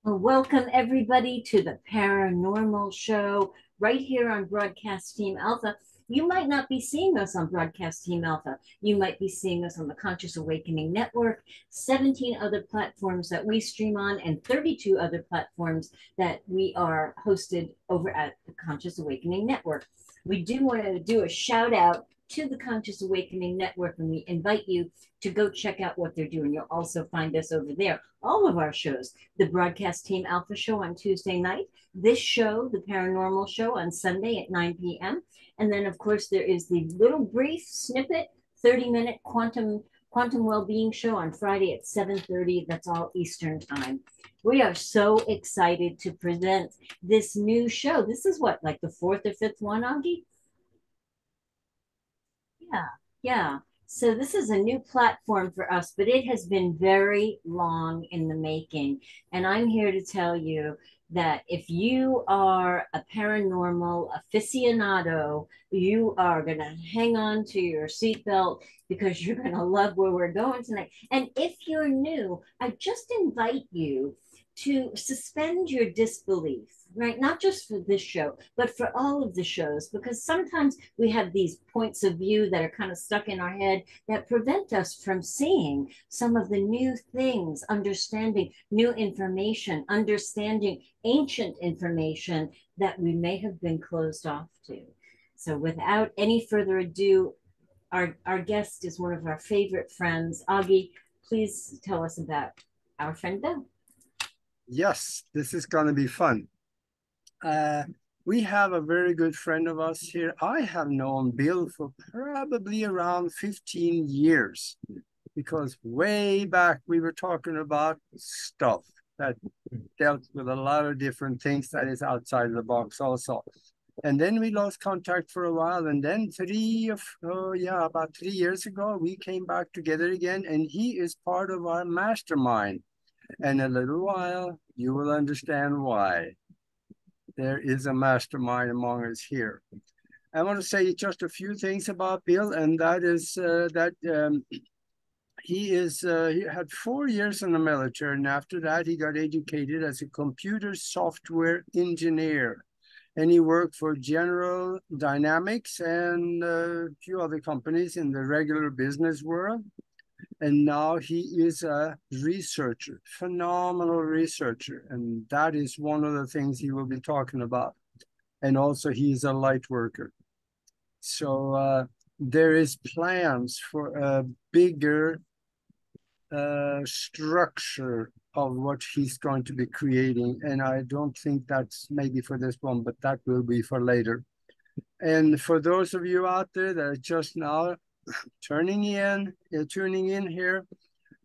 Well, welcome everybody to the Paranormal Show right here on Broadcast Team Alpha. You might not be seeing us on Broadcast Team Alpha. You might be seeing us on the Conscious Awakening Network, 17 other platforms that we stream on, and 32 other platforms that we are hosted over at the Conscious Awakening Network. We do want to do a shout out to the Conscious Awakening Network, and we invite you to go check out what they're doing. You'll also find us over there. All of our shows, the Broadcast Team Alpha show on Tuesday night, this show, the Paranormal Show, on Sunday at 9 p.m. And then, of course, there is the little brief snippet, 30-minute quantum well-being show on Friday at 7:30. That's all Eastern time. We are so excited to present this new show. This is what, like the fourth or fifth one, Augie? Yeah, yeah. So this is a new platform for us, but it has been very long in the making. And I'm here to tell you that if you are a paranormal aficionado, you are going to hang on to your seatbelt because you're going to love where we're going tonight. And if you're new, I just invite you to suspend your disbelief, right? Not just for this show, but for all of the shows, because sometimes we have these points of view that are kind of stuck in our head that prevent us from seeing some of the new things, understanding new information, understanding ancient information that we may have been closed off to. So, without any further ado, our guest is one of our favorite friends. Augie, please tell us about our friend Bill. Yes, this is going to be fun. We have a very good friend of us here. I have known Bill for probably around 15 years because way back we were talking about stuff that dealt with a lot of different things that is outside the box also. And then we lost contact for a while. And then about 3 years ago, we came back together again. And he is part of our mastermind. And in a little while, you will understand why. There is a mastermind among us here. I want to say just a few things about Bill, and that is he had 4 years in the military, and after that he got educated as a computer software engineer, and he worked for General Dynamics and a few other companies in the regular business world. And now he is a researcher, phenomenal researcher. And that is one of the things he will be talking about. And also he's a light worker. So there is plans for a bigger structure of what he's going to be creating. And I don't think that's maybe for this one, but that will be for later. And for those of you out there that are just now tuning in here,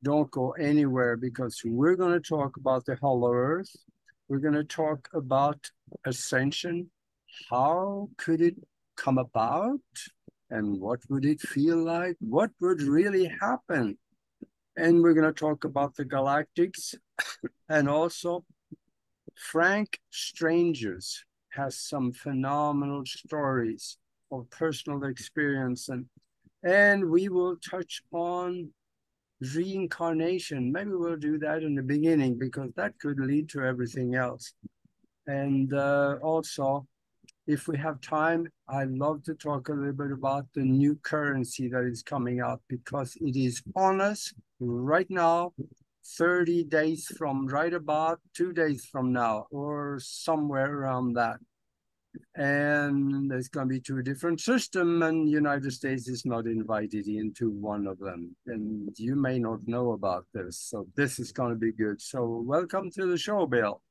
don't go anywhere because we're going to talk about the hollow earth. We're going to talk about ascension. How could it come about? And what would it feel like? What would really happen? And we're going to talk about the galactics. And also, Frank Strangers has some phenomenal stories of personal experience, and we will touch on reincarnation. Maybe we'll do that in the beginning because that could lead to everything else. And also, if we have time, I'd love to talk a little bit about the new currency that is coming out because it is on us right now, 30 days from right about 2 days from now, or somewhere around that. And there's going to be two different systems, and the United States is not invited into one of them. And you may not know about this, so this is going to be good. So welcome to the show, Bill.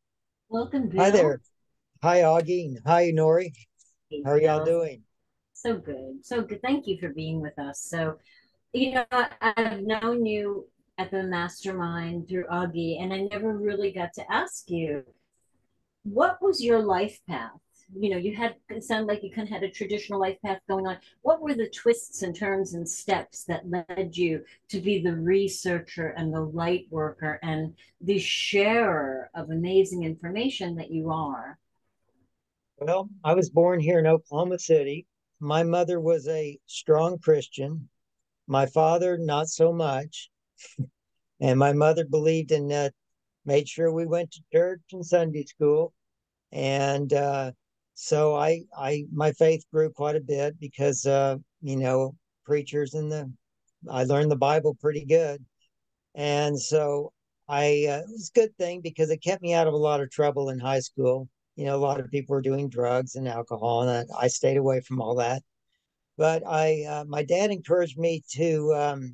Welcome, Hi Bill. there. Hi, Augie. Hi, Nori. Hey, How are y'all Bill. doing? So good. So good. Thank you for being with us. So, I've known you at the mastermind through Augie, and I never really got to ask you, what was your life path? You had, it sounded like you kind of had a traditional life path going on. What were the twists and turns and steps that led you to be the researcher and the light worker and the sharer of amazing information that you are? Well, I was born here in Oklahoma City. My mother was a strong Christian. My father, not so much. And my mother believed in made sure we went to church and Sunday school. And so my faith grew quite a bit because, preachers I learned the Bible pretty good. And so it was a good thing because it kept me out of a lot of trouble in high school. A lot of people were doing drugs and alcohol, and I stayed away from all that. But my dad encouraged me to,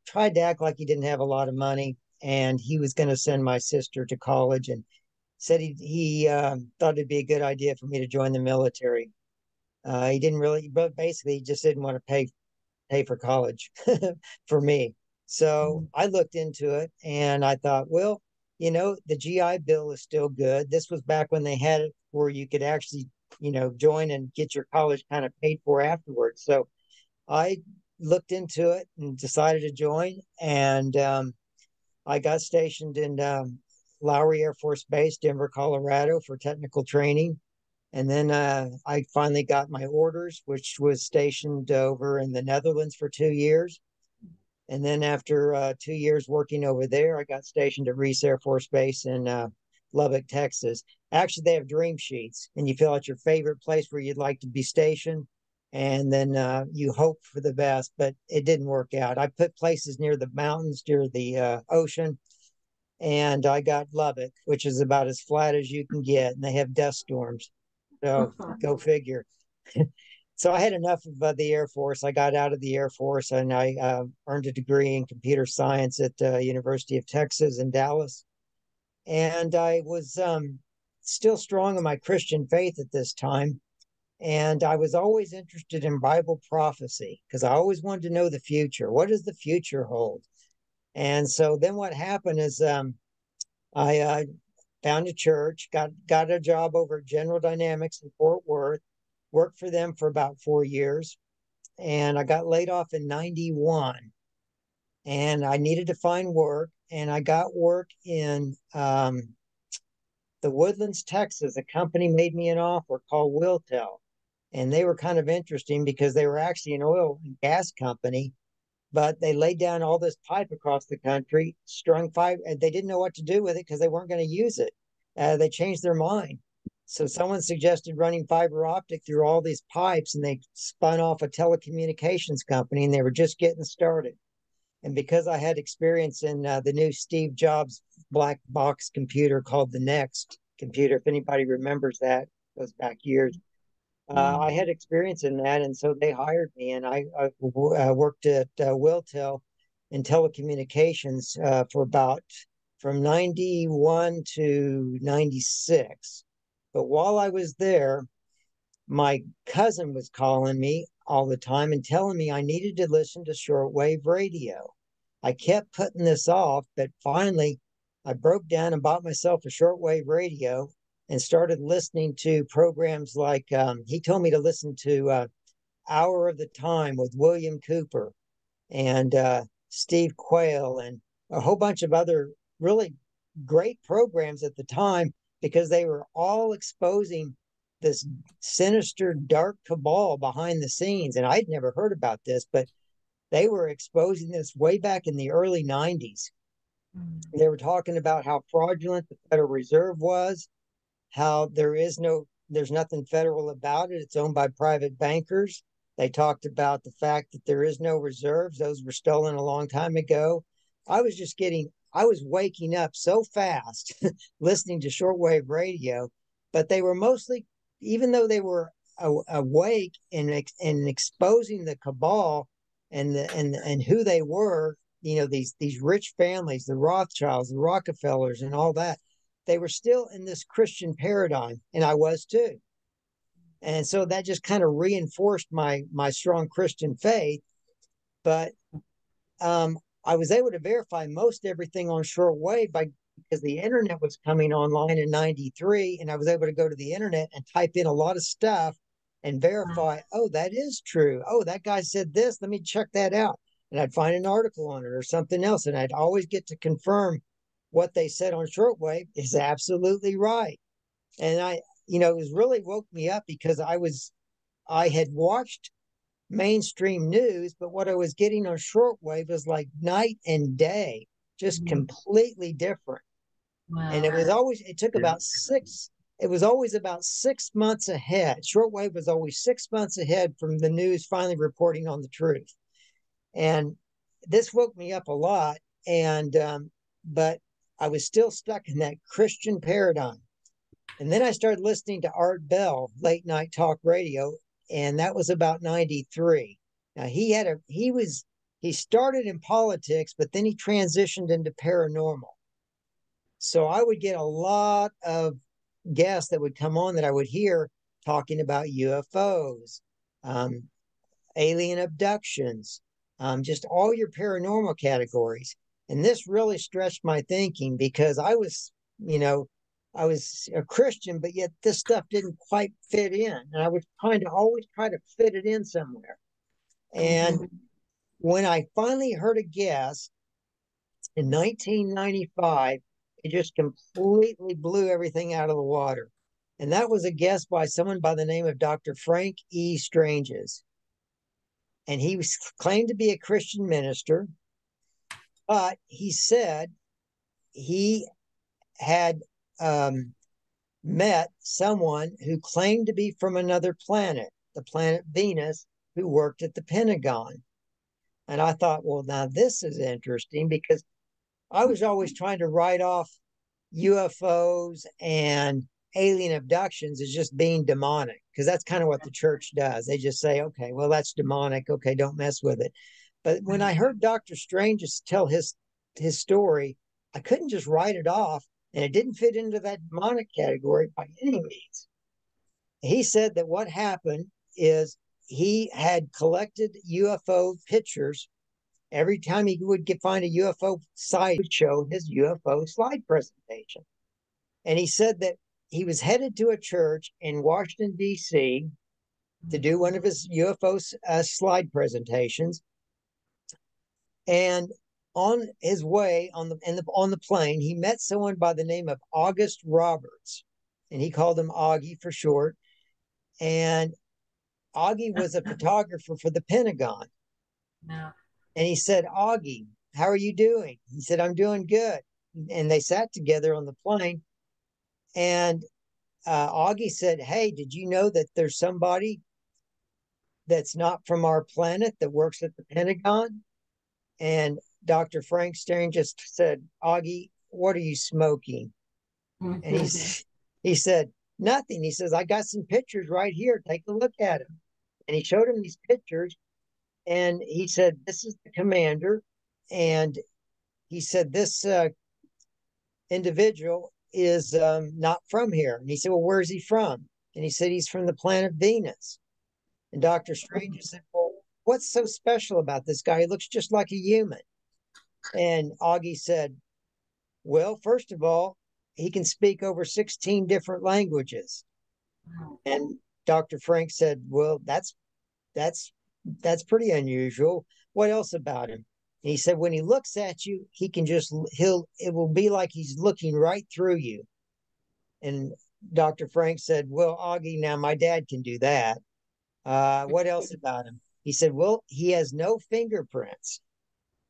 tried to act like he didn't have a lot of money, and he was going to send my sister to college, and said he thought it'd be a good idea for me to join the military. He didn't really, but basically he just didn't want to pay for college for me. So I looked into it and I thought, well, the GI Bill is still good. This was back when they had it where you could actually, join and get your college kind of paid for afterwards. So I looked into it and decided to join. And I got stationed in Lowry Air Force Base, Denver, Colorado for technical training. And then I finally got my orders, which was stationed over in the Netherlands for 2 years. And then after 2 years working over there, I got stationed at Reese Air Force Base in Lubbock, Texas. Actually, they have dream sheets, and you fill out your favorite place where you'd like to be stationed. And then you hope for the best, but it didn't work out. I put places near the mountains, near the ocean, and I got Lubbock, which is about as flat as you can get, and they have dust storms. So go figure. So I had enough of the Air Force. I got out of the Air Force, and I earned a degree in computer science at the University of Texas in Dallas. And I was still strong in my Christian faith at this time. And I was always interested in Bible prophecy because I always wanted to know the future. What does the future hold? And so then what happened is I found a church, got a job over at General Dynamics in Fort Worth, worked for them for about 4 years, and I got laid off in 91. And I needed to find work, and I got work in the Woodlands, Texas. A company made me an offer called Wiltel. And they were kind of interesting because they were actually an oil and gas company, but they laid down all this pipe across the country, strung fiber, and they didn't know what to do with it because they weren't going to use it. They changed their mind. So someone suggested running fiber optic through all these pipes, and they spun off a telecommunications company, and they were just getting started. And because I had experience in the new Steve Jobs black box computer called the Next computer, if anybody remembers that, goes back years, I had experience in that, and so they hired me, and I worked at Wiltel in telecommunications for about from 91 to 96. But while I was there, my cousin was calling me all the time and telling me I needed to listen to shortwave radio. I kept putting this off, but finally I broke down and bought myself a shortwave radio and started listening to programs like he told me to listen to Hour of the Time with William Cooper and Steve Quayle and a whole bunch of other really great programs at the time because they were all exposing this sinister, dark cabal behind the scenes. And I'd never heard about this, but they were exposing this way back in the early 90s. They were talking about how fraudulent the Federal Reserve was, how there's nothing federal about it. It's owned by private bankers. They talked about the fact that there is no reserves. Those were stolen a long time ago. I was waking up so fast listening to shortwave radio, but they were mostly, even though they were awake and exposing the cabal and who they were, these rich families, the Rothschilds, the Rockefellers, and all that, they were still in this Christian paradigm, and I was too. And so that just kind of reinforced my strong Christian faith. But I was able to verify most everything on shortwave because the internet was coming online in 93, and I was able to go to the internet and type in a lot of stuff and verify, oh, that is true. Oh, that guy said this. Let me check that out. And I'd find an article on it or something else, and I'd always get to confirm what they said on shortwave is absolutely right. And it was really woke me up because I had watched mainstream news, but what I was getting on shortwave was like night and day, just completely different. And it was always, it took about it was always about 6 months ahead. Shortwave was always 6 months ahead from the news finally reporting on the truth. And this woke me up a lot. And, but I was still stuck in that Christian paradigm. And then I started listening to Art Bell, late night talk radio. And that was about 93. Now he started in politics, but then he transitioned into paranormal. So I would get a lot of guests that would come on that I would hear talking about UFOs, alien abductions, just all your paranormal categories. And this really stretched my thinking because I was a Christian, but yet this stuff didn't quite fit in. And I was trying to always try to fit it in somewhere. And when I finally heard a guest in 1995, it just completely blew everything out of the water. And that was a guest by someone by the name of Dr. Frank E. Stranges. And he was claimed to be a Christian minister, but he said he had met someone who claimed to be from another planet, the planet Venus, who worked at the Pentagon. And I thought, well, now this is interesting because I was always trying to write off UFOs and alien abductions as just being demonic, because that's kind of what the church does. They just say, okay, well, that's demonic. Okay, don't mess with it. But when I heard Dr. Strange tell his story, I couldn't just write it off, and it didn't fit into that demonic category by any means. He said that what happened is he had collected UFO pictures. Every time he would find a UFO site, he would show his UFO slide presentation. And he said that he was headed to a church in Washington, D.C. to do one of his UFO slide presentations. And on his way on the plane, he met someone by the name of August Roberts. And he called him Augie for short. And Augie was a photographer for the Pentagon. Wow. And he said, Augie, how are you doing? He said, I'm doing good. And they sat together on the plane. And Augie said, hey, did you know that there's somebody that's not from our planet that works at the Pentagon? And Dr. Frank Stern just said, Augie, what are you smoking? And he said, nothing. He says, I got some pictures right here. Take a look at them. And he showed him these pictures. And he said, this is the commander. And he said, this individual is not from here. And he said, well, where's he from? And he said, he's from the planet Venus. And Dr. Strange said, well, what's so special about this guy? He looks just like a human. And Augie said, well, first of all, he can speak over 16 different languages. And Dr. Frank said, well, that's pretty unusual. What else about him? And he said, when he looks at you, it will be like he's looking right through you. And Dr. Frank said, well, Augie, now my dad can do that. What else about him? He said, well, he has no fingerprints.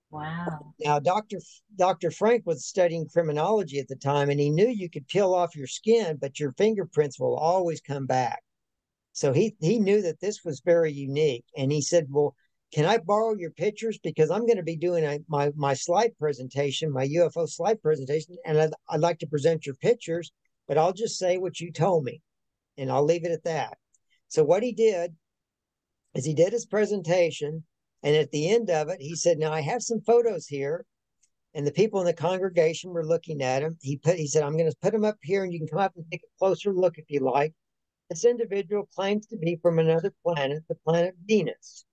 Wow. Now, Dr. Frank was studying criminology at the time, and he knew you could peel off your skin, but your fingerprints will always come back. So he knew that this was very unique. And he said, well, can I borrow your pictures? Because I'm going to be doing my slide presentation, my UFO slide presentation, and I'd like to present your pictures, but I'll just say what you told me, and I'll leave it at that. So what he did is he did his presentation, and at the end of it, he said, now I have some photos here, and the people in the congregation were looking at him. He said, I'm going to put them up here, and you can come up and take a closer look if you like. This individual claims to be from another planet, the planet Venus.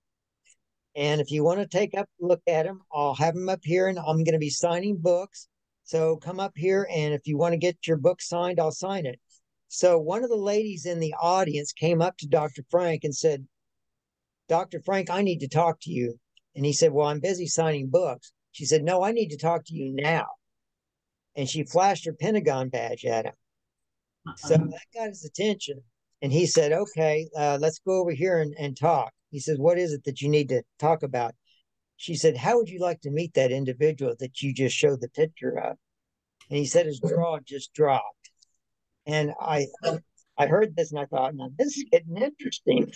And if you want to take a look at him, I'll have him up here, and I'm going to be signing books. So come up here, and if you want to get your book signed, I'll sign it. So one of the ladies in the audience came up to Dr. Frank and said, Dr. Frank, I need to talk to you. And he said, well, I'm busy signing books. She said, no, I need to talk to you now. And she flashed her Pentagon badge at him. So that got his attention. And he said, okay, let's go over here and talk. He says, what is it that you need to talk about? She said, how would you like to meet that individual that you just showed the picture of? And he said his jaw just dropped. And I heard this and I thought, now this is getting interesting.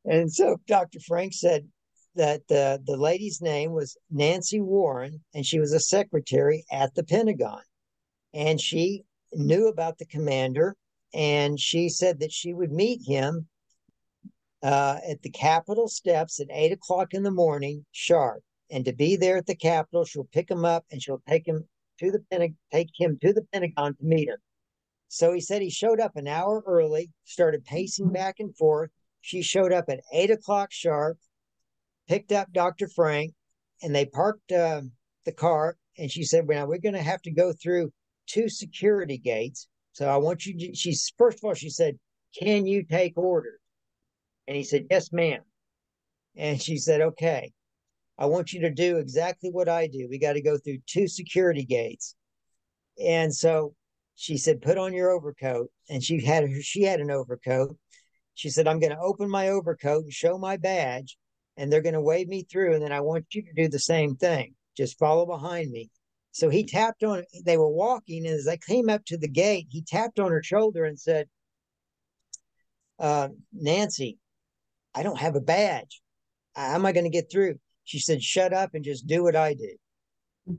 And so Dr. Frank said that the lady's name was Nancy Warren, and she was a secretary at the Pentagon. And she knew about the commander, and she said that she would meet him at the Capitol steps at 8 o'clock in the morning sharp. And to be there at the Capitol, she'll pick him up and she'll take him to the Pentagon to meet him. So he said he showed up an hour early, started pacing back and forth. She showed up at 8 o'clock sharp, picked up Dr. Frank, and they parked the car. And she said, well, we're going to have to go through 2 security gates. So I want you to, first of all, she said, can you take orders? And he said, yes, ma'am. And she said, okay, I want you to do exactly what I do. We got to go through 2 security gates. And so she said, put on your overcoat. And she had an overcoat. She said, I'm going to open my overcoat and show my badge, and they're going to wave me through. And then I want you to do the same thing. Just follow behind me. So he tapped on, they were walking. And as I came up to the gate, he tapped on her shoulder and said, Nancy, I don't have a badge. How am I going to get through? She said, shut up and just do what I do.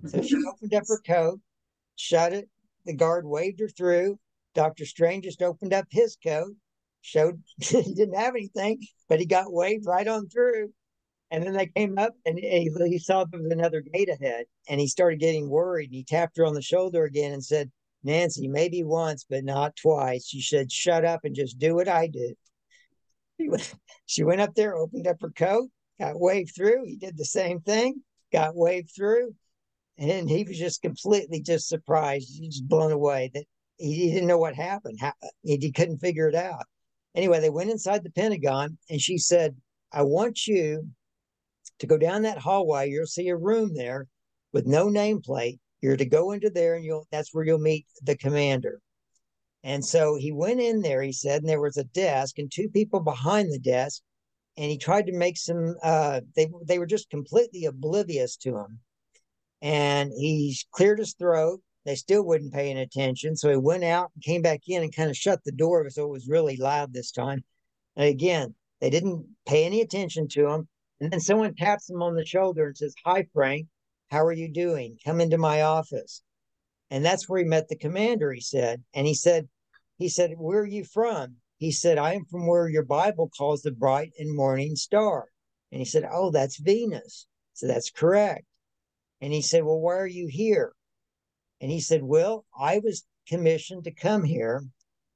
So she opened up her coat, shut it. The guard waved her through. Dr. Strange just opened up his coat, showed he didn't have anything, but he got waved right on through. And then they came up and he saw there was another gate ahead, and he started getting worried. And he tapped her on the shoulder again and said, Nancy, maybe once, but not twice. She said, shut up and just do what I do. She went up there, opened up her coat, got waved through. He did the same thing, got waved through. And he was just completely just surprised, just blown away that he didn't know what happened. He couldn't figure it out. Anyway, they went inside the Pentagon, and she said, I want you to go down that hallway. You'll see a room there with no nameplate. You're to go into there, and that's where you'll meet the commander. And so he went in there, he said, and there was a desk and 2 people behind the desk. And he tried to make some, they were just completely oblivious to him. And he cleared his throat. They still wouldn't pay any attention. So he went out and came back in and kind of shut the door, so it was really loud this time. And again, they didn't pay any attention to him. And then someone taps him on the shoulder and says, hi, Frank, how are you doing? Come into my office. And that's where he met the commander, he said. And he said, where are you from? He said, I am from where your Bible calls the bright and morning star. And he said, oh, that's Venus. So that's correct. And he said, well, why are you here? And he said, well, I was commissioned to come here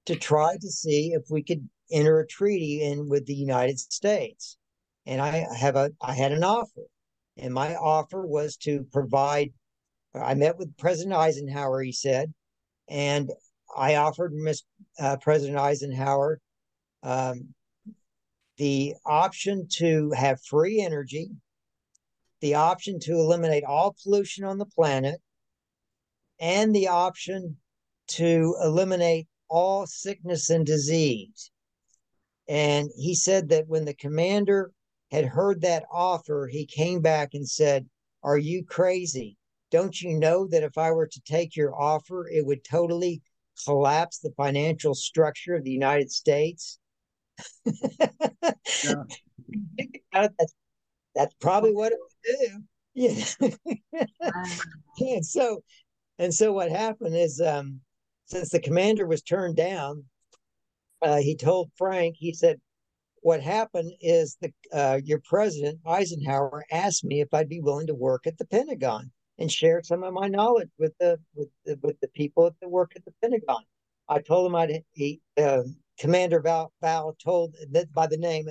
to try to see if we could enter a treaty in with the United States. And I had an offer. And my offer was to provide, I met with President Eisenhower, he said, and I offered President Eisenhower the option to have free energy, the option to eliminate all pollution on the planet, and the option to eliminate all sickness and disease. And he said that when the commander had heard that offer, he came back and said, are you crazy? Don't you know that if I were to take your offer, it would totally collapse the financial structure of the United States? Yeah. That's probably what it would do. Yeah. And so what happened is, since the commander was turned down, he told Frank, he said, what happened is your president, Eisenhower, asked me if I'd be willing to work at the Pentagon and share some of my knowledge with the people that work at the Pentagon. I told him Commander Val told that by the name,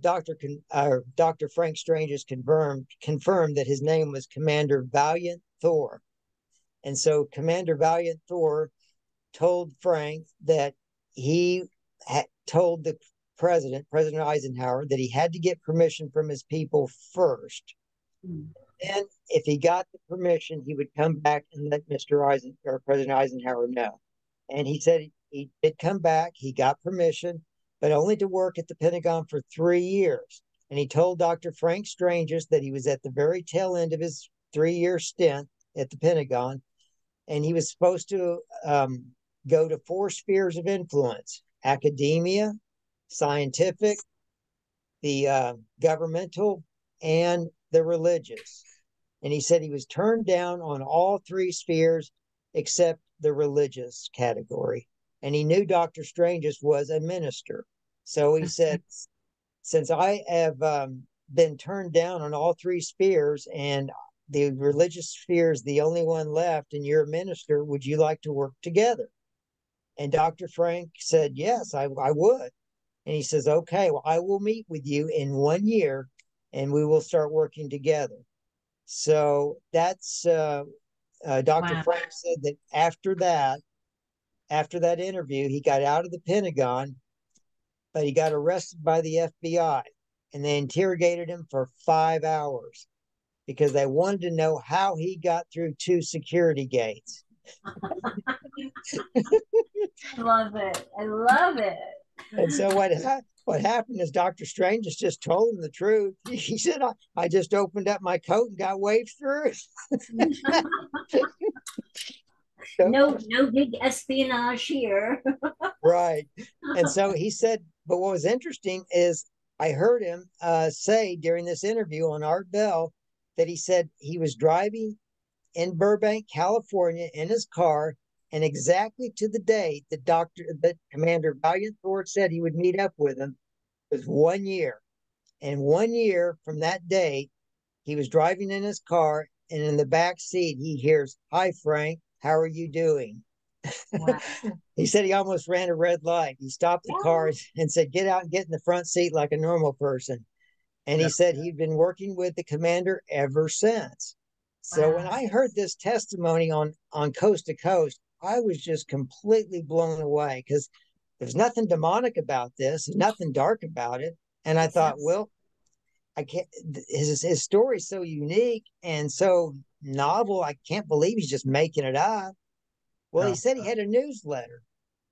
Dr. Frank Strange has confirmed that his name was Commander Valiant Thor. And so Commander Valiant Thor told Frank that he had told the President Eisenhower, that he had to get permission from his people first. And if he got the permission, he would come back and let President Eisenhower know. And he said he did come back. He got permission, but only to work at the Pentagon for 3 years. And he told Dr. Frank Stranges that he was at the very tail end of his 3-year stint at the Pentagon. and he was supposed to go to 4 spheres of influence: academia, scientific, the governmental, and the religious. And he said he was turned down on all 3 spheres except the religious category. And he knew Dr. Strange's was a minister. So he said, since I have been turned down on all 3 spheres, and the religious sphere is the only one left, and you're a minister, would you like to work together? And Dr. Frank said, yes, I would. And he says, okay, well, I will meet with you in 1 year and we will start working together. So that's Dr. Wow. Frank said that after that interview, he got out of the Pentagon, but he got arrested by the FBI, and they interrogated him for 5 hours because they wanted to know how he got through 2 security gates. I love it. I love it. And so what happened is Dr. Strange just told him the truth. He said, I just opened up my coat and got waved through. No big espionage here. Right. And so he said, but what was interesting is I heard him say during this interview on Art Bell that he said he was driving in Burbank, California in his car, and exactly to the date that Commander Valiant Thor said he would meet up with him was 1 year. And 1 year from that date, he was driving in his car, and in the back seat, he hears, "Hi, Frank, how are you doing?" Wow. He said he almost ran a red light. He stopped the car and said, "Get out and get in the front seat like a normal person." And he said he'd been working with the commander ever since. So when I heard this testimony on Coast to Coast, I was just completely blown away because there's nothing demonic about this, there's nothing dark about it. And I thought, well, I can't. His story is so unique and so novel. I can't believe he's just making it up. Well, he said he had a newsletter,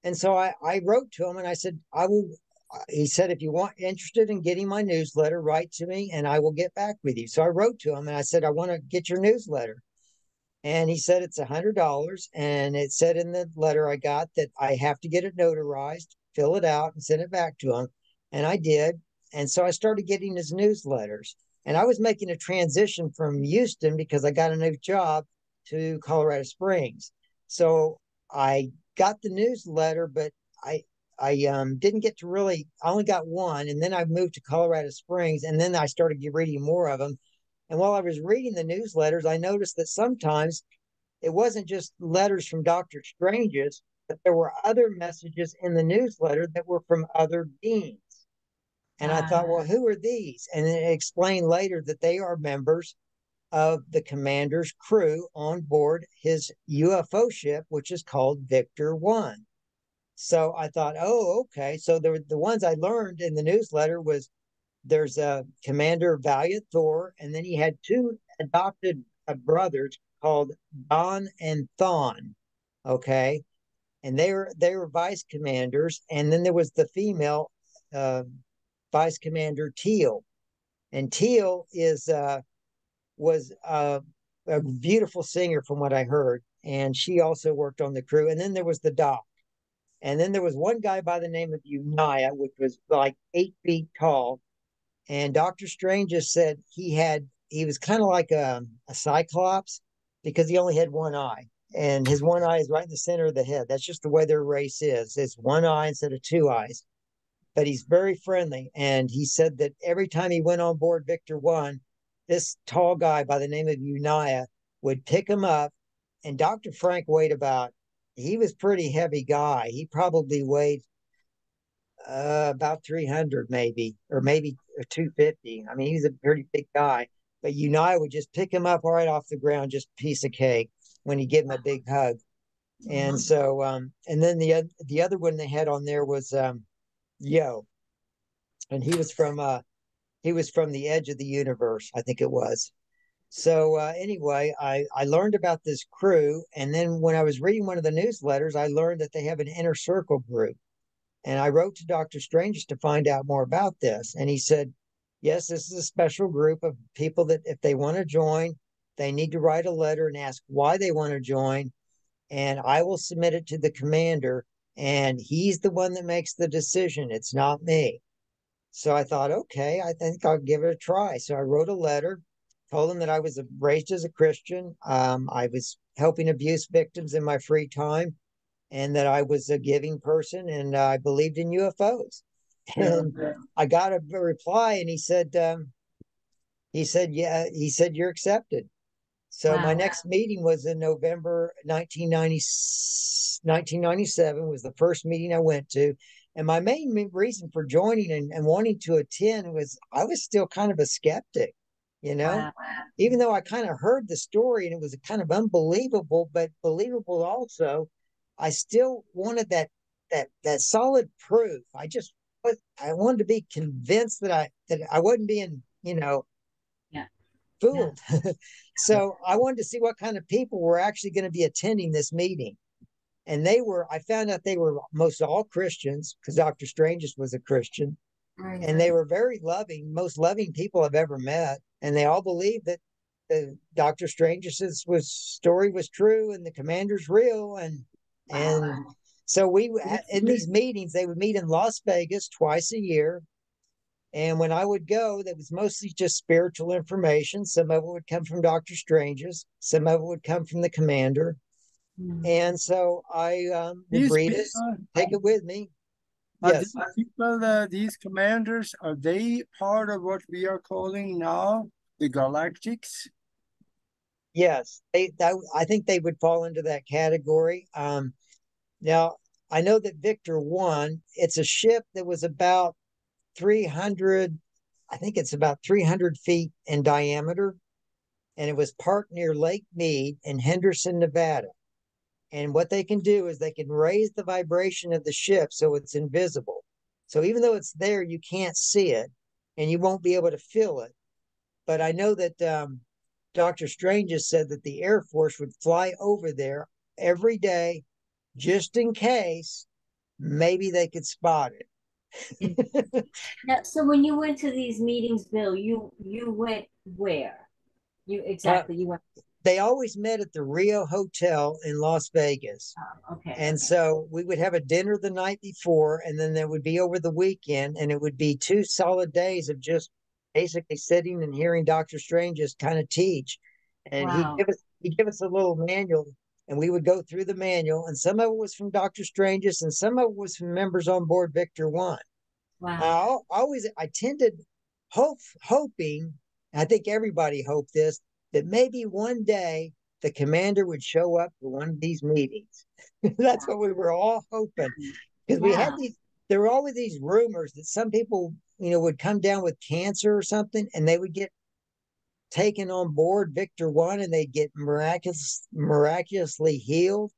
and so I wrote to him and I said, I will. He said, if you want interested in getting my newsletter, write to me and I will get back with you. So I wrote to him and I said, I want to get your newsletter. And he said it's $100. And it said in the letter I got that I have to get it notarized, fill it out, and send it back to him. And I did. And so I started getting his newsletters. And I was making a transition from Houston because I got a new job to Colorado Springs. So I got the newsletter, but I didn't get to really, I only got one. And then I moved to Colorado Springs, and then I started reading more of them. And while I was reading the newsletters, I noticed that sometimes it wasn't just letters from Dr. Strange's, but there were other messages in the newsletter that were from other beings. And I thought, well, who are these? And it explained later that they are members of the commander's crew on board his UFO ship, which is called Victor 1. So I thought, oh, okay. So the ones I learned in the newsletter was there's a Commander Valiant Thor, and then he had 2 adopted brothers called Don and Thon. Okay. And they were vice commanders. And then there was the female Vice Commander Teal. And Teal was a beautiful singer from what I heard. And she also worked on the crew. And then there was the Doc. And then there was one guy by the name of Unaya, which was like 8 feet tall. And Dr. Strange just said he was kind of like a cyclops because he only had one eye. And his one eye is right in the center of the head. That's just the way their race is. It's one eye instead of 2 eyes. But he's very friendly. And he said that every time he went on board Victor 1, this tall guy by the name of Unaya would pick him up. And Dr. Frank he was pretty heavy guy. He probably weighed about 300 maybe, or maybe 250. I mean, he's a pretty big guy. But Unai would just pick him up right off the ground, just a piece of cake when he give him a big hug. And so, and then the other one they had on there was Yo, and he was from the edge of the universe, I think it was. So anyway, I learned about this crew, and then when I was reading one of the newsletters, I learned that they have an inner circle group. And I wrote to Dr. Strange to find out more about this. And he said, yes, this is a special group of people that if they want to join, they need to write a letter and ask why they want to join. and I will submit it to the commander, and he's the one that makes the decision. It's not me. So I thought, okay, I think I'll give it a try. So I wrote a letter, told him that I was raised as a Christian. I was helping abuse victims in my free time, and that I was a giving person, and I believed in UFOs. Yeah. And I got a reply, and yeah, he said, you're accepted. So my Wow. next meeting was in November 1997 was the first meeting I went to. And my main reason for joining and wanting to attend was I was still kind of a skeptic, you know, Wow. even though I kind of heard the story and it was kind of unbelievable, but believable also. I still wanted that solid proof. I wanted to be convinced that I wasn't being, Yeah. Yeah. fooled. So I wanted to see what kind of people were actually going to be attending this meeting. And I found out they were most all Christians because Dr. Strangest was a Christian. Right. And they were very loving, most loving people I've ever met. And they all believed that the Dr. Strangest's story was true and the commander's real. And so in these meetings, they would meet in Las Vegas twice a year. And when I would go, that was mostly just spiritual information. Some of it would come from Dr. Strange's, some of it would come from the commander. Mm. And so I would These read it, people, take it with me. are these Yes, people, these commanders, are they part of what we are calling now the Galactics? yes. I think they would fall into that category. Now, I know that Victor 1, it's a ship that was about 300, I think it's about 300 feet in diameter. And it was parked near Lake Mead in Henderson, Nevada. And what they can do is they can raise the vibration of the ship so it's invisible. So even though it's there, you can't see it and you won't be able to feel it. But I know that Dr. Strange has said that the Air Force would fly over there every day just in case maybe they could spot it. Now, so when you went to these meetings, Bill, you went where? You uh, exactly you went. they always met at the Rio Hotel in Las Vegas. Okay. And so we would have a dinner the night before, and then there would be over the weekend, and it would be 2 solid days of just basically sitting and hearing Dr. Strange just kind of teach. And Wow. he'd give us a little manual, and we would go through the manual, and some of it was from Dr. Strange's, and some of it was from members on board Victor One. Wow. I tended hoping, I think everybody hoped this, that maybe one day the commander would show up for one of these meetings. That's what we were all hoping. Because Yeah. there were always these rumors that some people, would come down with cancer or something and they would get taken on board Victor One and they'd get miraculously healed.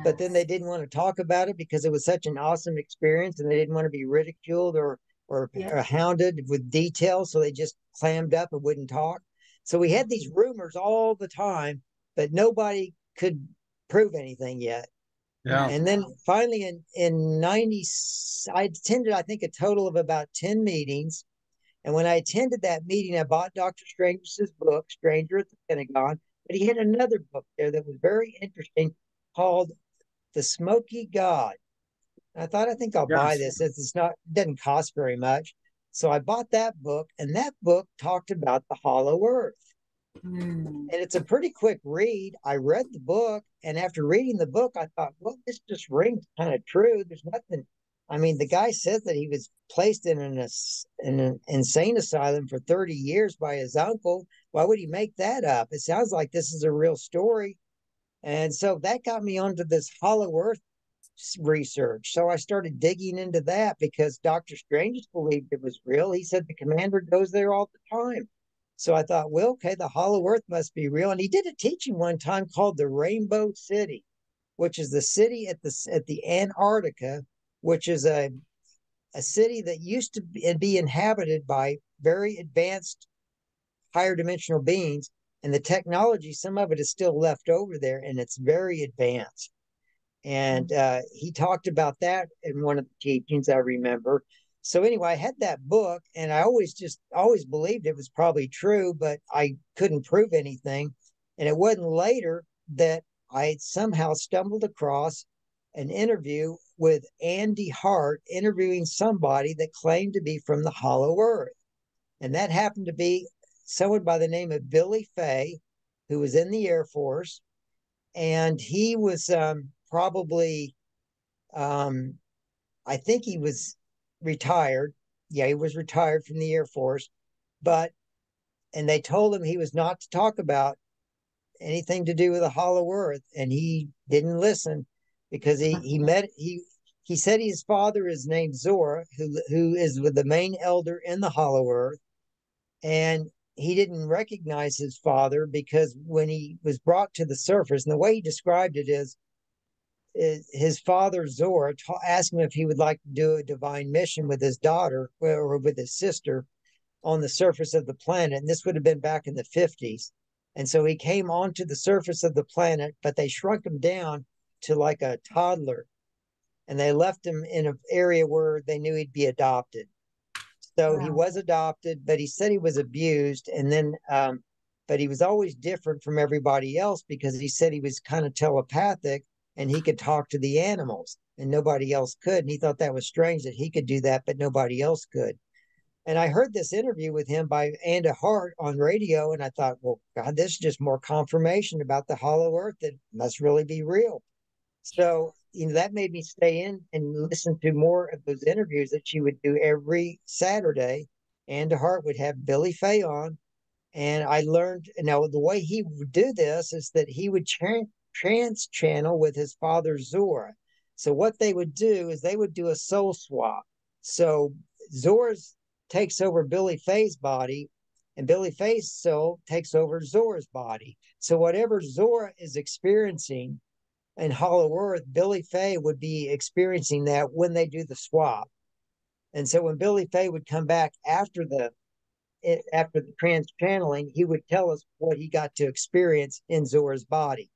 But then Yes. they didn't want to talk about it because it was such an awesome experience and they didn't want to be ridiculed Yeah. or hounded with details. So they just clammed up and wouldn't talk. So we had these rumors all the time, but nobody could prove anything yet. Yeah. And then finally in 90, I attended, I think, a total of about 10 meetings. And when I attended that meeting, I bought Dr. Strange's book, Stranger at the Pentagon, but he had another book there that was very interesting called The Smoky God. I thought, I think I'll buy Yes. this. It doesn't cost very much. So I bought that book, and that book talked about the hollow earth. Mm. And it's a pretty quick read. I read the book, and after reading the book, I thought, well, this just rings kind of true. There's nothing. I mean, the guy says that he was placed in an insane asylum for 30 years by his uncle. Why would he make that up? It sounds like this is a real story. And so that got me onto this hollow earth research. So I started digging into that because Dr. Strange believed it was real. He said the commander goes there all the time. So I thought, well, okay, the hollow earth must be real. And he did a teaching one time called the Rainbow City, which is the city at the Antarctica, which is a city that used to be inhabited by very advanced higher dimensional beings. And the technology, some of it is still left over there, and it's very advanced. And he talked about that in one of the teachings I remember. So anyway, I had that book, and I always believed it was probably true, but I couldn't prove anything. And it wasn't later that I somehow stumbled across an interview with Andy Hart interviewing somebody that claimed to be from the Hollow Earth. And that happened to be someone by the name of Billy Fay, who was in the Air Force. And he was probably, I think he was retired. Yeah, he was retired from the Air Force. And they told him he was not to talk about anything to do with the Hollow Earth. And he didn't listen because he said his father is named Zora, who is the main elder in the Hollow Earth. And he didn't recognize his father because when he was brought to the surface, and the way he described it is his father Zora asked him if he would like to do a divine mission with his daughter or with his sister on the surface of the planet. And this would have been back in the 50s. And so he came onto the surface of the planet, but they shrunk him down to like a toddler. And they left him in an area where they knew he'd be adopted. So he was adopted, but he said he was abused. And then, but he was always different from everybody else because he said he was kind of telepathic and he could talk to the animals and nobody else could. And he thought that was strange that he could do that, but nobody else could. And I heard this interview with him by Andy Hart on radio, and I thought, well, God, this is just more confirmation about the Hollow Earth that must really be real. So, that made me stay in and listen to more of those interviews that she would do every Saturday. Andy Hart would have Billy Fay on. And I learned, now the way he would do this is that he would trans channel with his father Zora. So what they would do is they would do a soul swap. So Zora's takes over Billy Fay's body, and Billy Fay's soul takes over Zora's body. So whatever Zora is experiencing in Hollow Earth, Billy Fay would be experiencing that when they do the swap. And so when Billy Fay would come back after the trans channeling, he would tell us what he got to experience in Zora's body.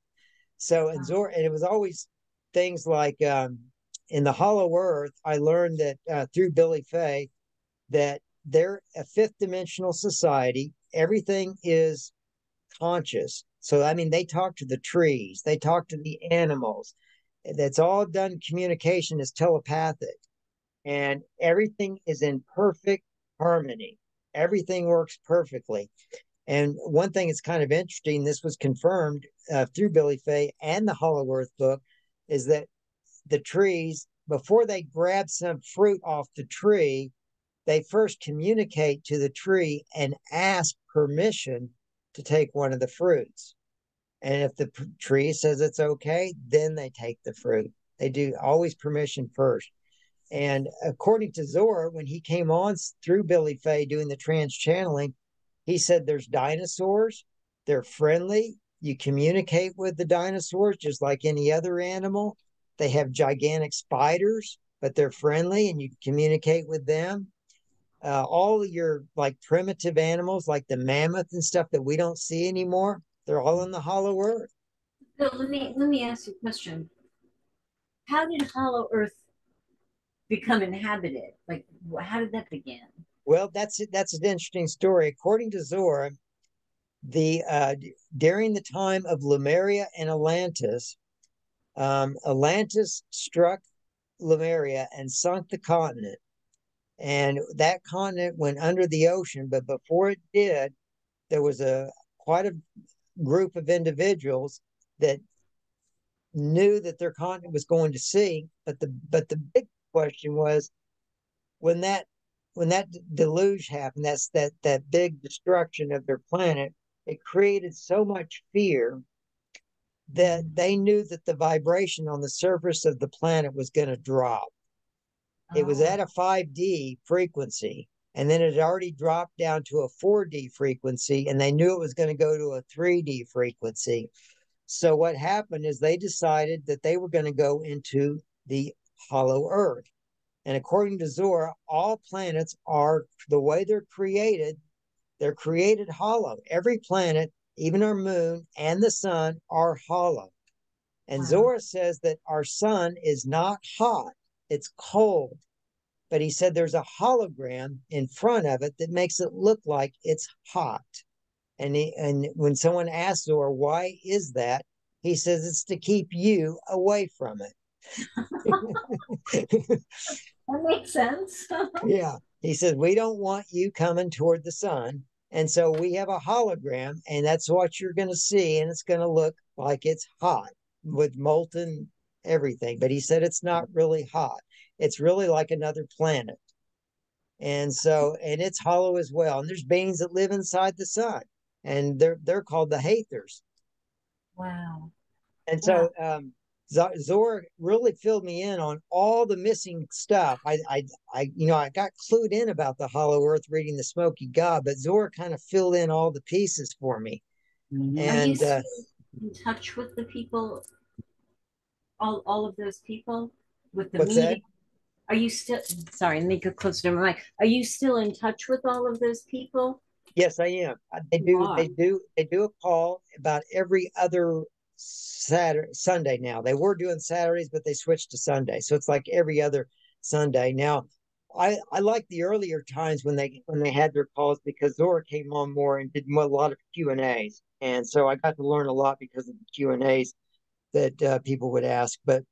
So in Zora, and it was always things like in the Hollow Earth, I learned that through Billy Fay that they're a fifth dimensional society. Everything is conscious. So, I mean, they talk to the trees, they talk to the animals. That's all done. Communication is telepathic, and everything is in perfect harmony. Everything works perfectly. And one thing that's kind of interesting, this was confirmed through Billy Fay and the Hollow Earth book, is that the trees, before they grab some fruit off the tree, they first communicate to the tree and ask permission to take one of the fruits. And if the tree says it's okay, then they take the fruit. They do always permission first. And according to Zora, when he came on through Billy Fay doing the trans channeling, he said there's dinosaurs, they're friendly. You communicate with the dinosaurs just like any other animal. They have gigantic spiders, but they're friendly and you communicate with them. All your like primitive animals like the mammoth and stuff that we don't see anymore, they're all in the Hollow Earth. Bill, let me ask you a question. How did Hollow Earth become inhabited? Like, how did that begin? Well, that's an interesting story. According to Zora, during the time of Lemuria and Atlantis, Atlantis struck Lemuria and sunk the continent. And that continent went under the ocean, but before it did, there was quite a group of individuals that knew that their continent was going to sink. But the big question was when that deluge happened, that big destruction of their planet, it created so much fear that they knew that the vibration on the surface of the planet was going to drop. It was at a 5D frequency, and then it had already dropped down to a 4D frequency, and they knew it was going to go to a 3D frequency. So what happened is they decided that they were going to go into the Hollow Earth. And according to Zora, all planets are the way they're created hollow. Every planet, even our moon and the sun, are hollow. And Zora says that our sun is not hot, it's cold. But he said there's a hologram in front of it that makes it look like it's hot. And when someone asks Zora, why is that? He says it's to keep you away from it. That makes sense. Yeah. He says, we don't want you coming toward the sun. And so we have a hologram, and that's what you're going to see. And it's going to look like it's hot with molten everything. But he said it's not really hot, it's really like another planet. And so, and it's hollow as well. And there's beings that live inside the sun, and they're called the Hathors. Wow. And Wow. so Zora really filled me in on all the missing stuff. I got clued in about the Hollow Earth reading the Smoky God, but Zora kind of filled in all the pieces for me. Mhm. Are you And still in touch with the people, all of those people with the what's that? meeting? Are you still, sorry, let me go closer to my mic. Are you still in touch with all of those people? Yes, I am. They You do. are. They do a call about every other Saturday, Sunday now. They were doing Saturdays, but they switched to Sunday, so it's like every other Sunday now. I like the earlier times when they had their calls because Zora came on more and did a lot of Q&As, and so I got to learn a lot because of the Q&As that people would ask. But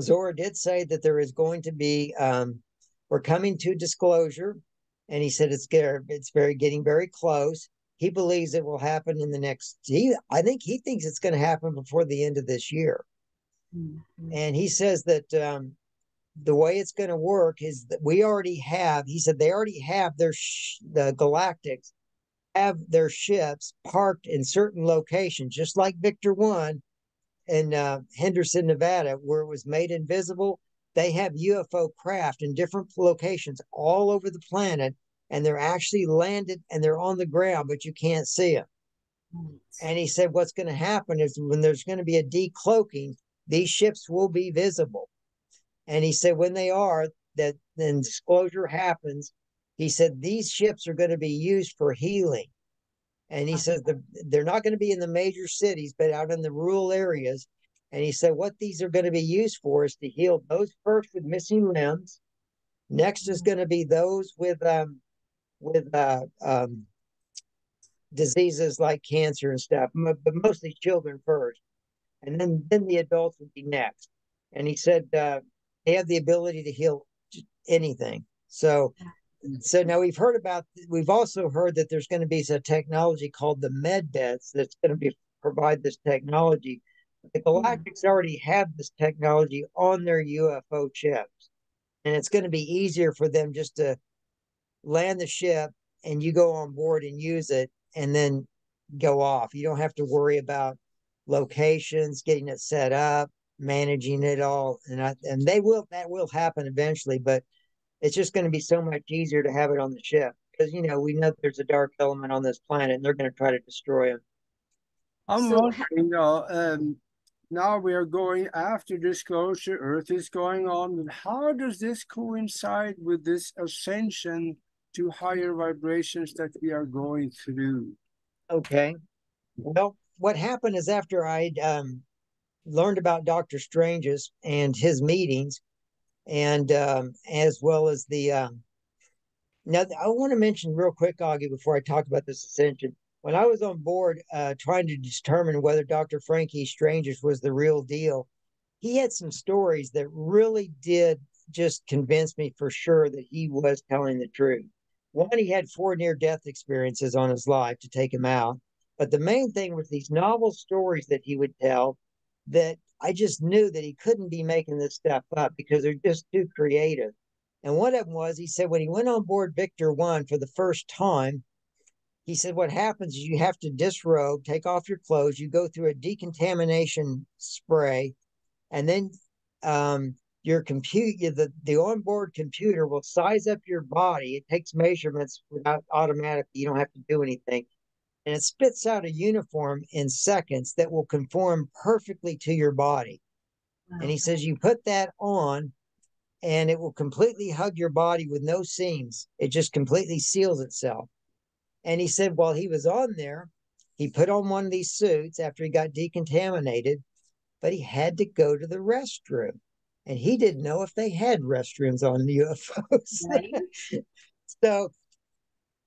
Zora did say that there is going to be we're coming to disclosure, and he said it's very getting very close. He believes it will happen in the next. I think he thinks it's going to happen before the end of this year, Mhm. and he says that the way it's going to work is that we already have. He said they already have the Galactics have their ships parked in certain locations, just like Victor One in Henderson, Nevada, where it was made invisible. They have UFO craft in different locations all over the planet, and they're actually landed and they're on the ground, but you can't see them. Right. And he said, what's going to happen is when there's going to be a decloaking, these ships will be visible. And he said, when they are, that then disclosure happens. He said, these ships are going to be used for healing. And he says they're not going to be in the major cities, but out in the rural areas. And he said what these are going to be used for is to heal those first with missing limbs. Next is going to be those with diseases like cancer and stuff, but mostly children first, and then the adults would be next. And he said they have the ability to heal anything. So now we've also heard that there's going to be a technology called the med beds that's going to provide this technology. The Hmm. Galactics already have this technology on their UFO chips, and it's going to be easier for them just to land the ship and you go on board and use it and then go off. You don't have to worry about locations, getting it set up, managing it all, and that will happen eventually, but it's just going to be so much easier to have it on the ship because we know there's a dark element on this planet and they're going to try to destroy them. I'm So, wondering, now we are going after disclosure, Earth is going on, but how does this coincide with this ascension to higher vibrations that we are going through? Okay. Well, what happened is after I learned about Dr. Strange's and his meetings, and as well as now I want to mention real quick, Augie, before I talk about this ascension. When I was on board trying to determine whether Dr. Frankie Strange's was the real deal, he had some stories that really did just convince me for sure that he was telling the truth. One, he had 4 near-death experiences on his life to take him out. But the main thing was these novel stories that he would tell that I just knew that he couldn't be making this stuff up because they're just too creative. And one of them was he said when he went on board Victor One for the first time, he said what happens is you have to disrobe, take off your clothes, you go through a decontamination spray, and then your the onboard computer will size up your body. It takes measurements without automatically, you don't have to do anything, and it spits out a uniform in seconds that will conform perfectly to your body. And wow. he says you put that on and it will completely hug your body with no seams. It just completely seals itself. And he said while he was on there, he put on one of these suits after he got decontaminated, but he had to go to the restroom. And he didn't know if they had restrooms on the UFOs. Right? So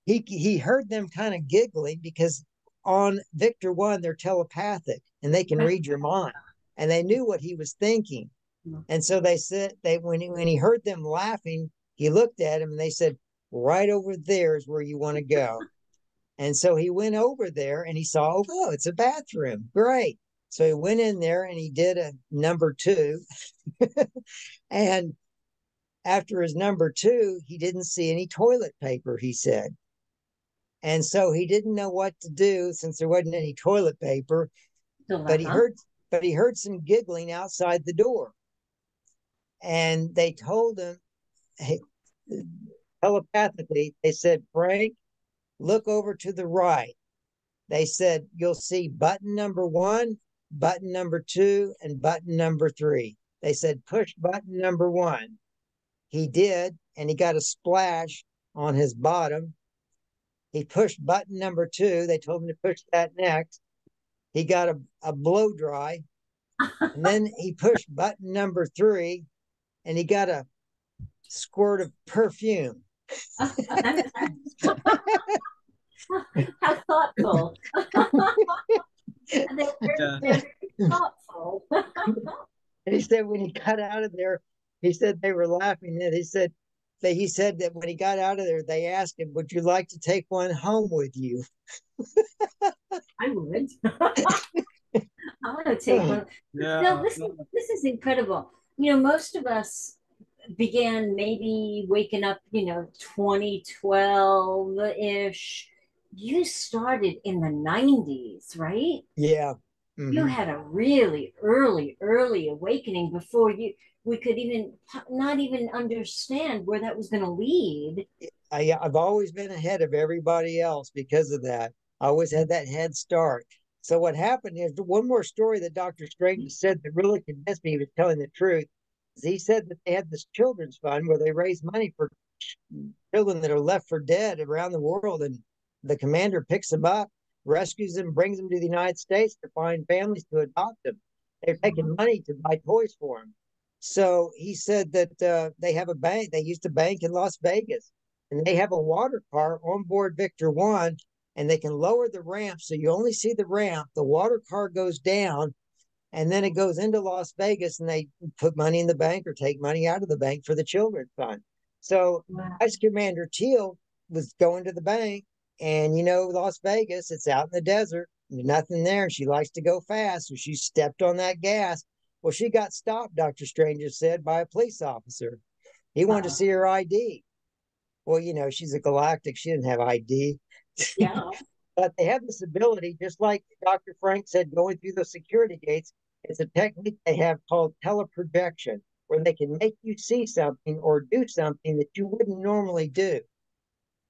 he heard them kind of giggling because on Victor 1, they're telepathic and they can read your mind. And they knew what he was thinking. And so they said, when he heard them laughing, he looked at him and they said, right over there is where you want to go. And so he went over there and he saw, oh, it's a bathroom. Great. So he went in there and he did a number 2. And after his number 2, he didn't see any toilet paper, he said. And so he didn't know what to do since there wasn't any toilet paper. But he heard some giggling outside the door. And they told him, hey, telepathically, they said, Frank, look over to the right. They said, you'll see button number 1, button number 2, and button number 3. They said, push button number 1. He did, and he got a splash on his bottom. He pushed button number 2. They told him to push that next. He got a blow dry. And then he pushed button number 3, and he got a squirt of perfume. How thoughtful. They're thoughtful. And he said when he got out of there, he said they were laughing. And he said that when he got out of there, they asked him, would you like to take one home with you? I would. I want to take one. Yeah. No, this is incredible. Most of us began maybe waking up, 2012-ish. You started in the 90s, right? Yeah. Mm-hmm. You had a really early awakening before we could not even understand where that was going to lead. I've always been ahead of everybody else because of that. I always had that head start. So what happened is, one more story that Dr. Strange said that really convinced me he was telling the truth. He said that they had this children's fund where they raise money for children that are left for dead around the world, and the commander picks them up, rescues them, brings them to the United States to find families to adopt them. They're taking money to buy toys for them. So he said that they have a bank. They used a bank in Las Vegas, and they have a water car on board Victor 1, and they can lower the ramp so you only see the ramp. The water car goes down, and then it goes into Las Vegas, and they put money in the bank or take money out of the bank for the children's fund. So Vice Commander Teal was going to the bank, and Las Vegas, it's out in the desert, nothing there, and she likes to go fast, so she stepped on that gas. Well, she got stopped, Dr. Stranger said, by a police officer. He wanted to see her ID. Well, she's a Galactic. She didn't have ID. Yeah. But they have this ability, just like Dr. Frank said, going through the security gates. It's a technique they have called teleprojection, where they can make you see something or do something that you wouldn't normally do.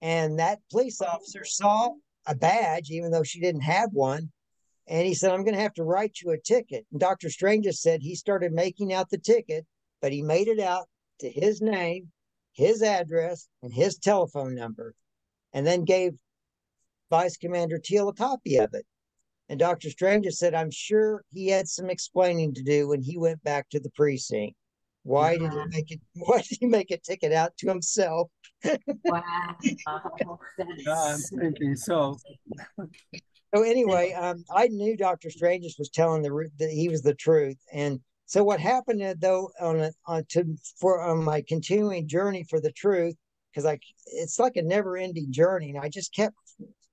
And that police officer saw a badge, even though she didn't have one. And he said, I'm going to have to write you a ticket. And Dr. Strange said he started making out the ticket, but he made it out to his name, his address, and his telephone number, and then gave Vice Commander Teal a copy of it. And Dr. Strange said, I'm sure he had some explaining to do when he went back to the precinct. Why did he make a ticket out to himself? Wow. I'm thinking so. So anyway, I knew Dr. Strange was telling that he was the truth. And so what happened though on my continuing journey for the truth, because it's like a never-ending journey, and I just kept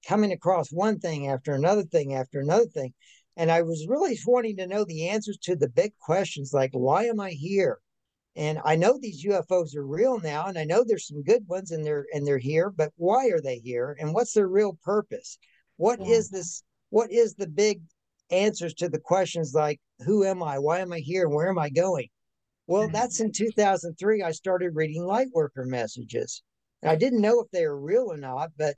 coming across one thing after another thing after another thing. And I was really wanting to know the answers to the big questions, like, why am I here? And I know these UFOs are real now, and I know there's some good ones and they're here, but why are they here? And what's their real purpose? What is this? What is the big answers to the questions like, who am I? Why am I here? Where am I going? Well, that's in 2003, I started reading lightworker messages. And I didn't know if they were real or not, but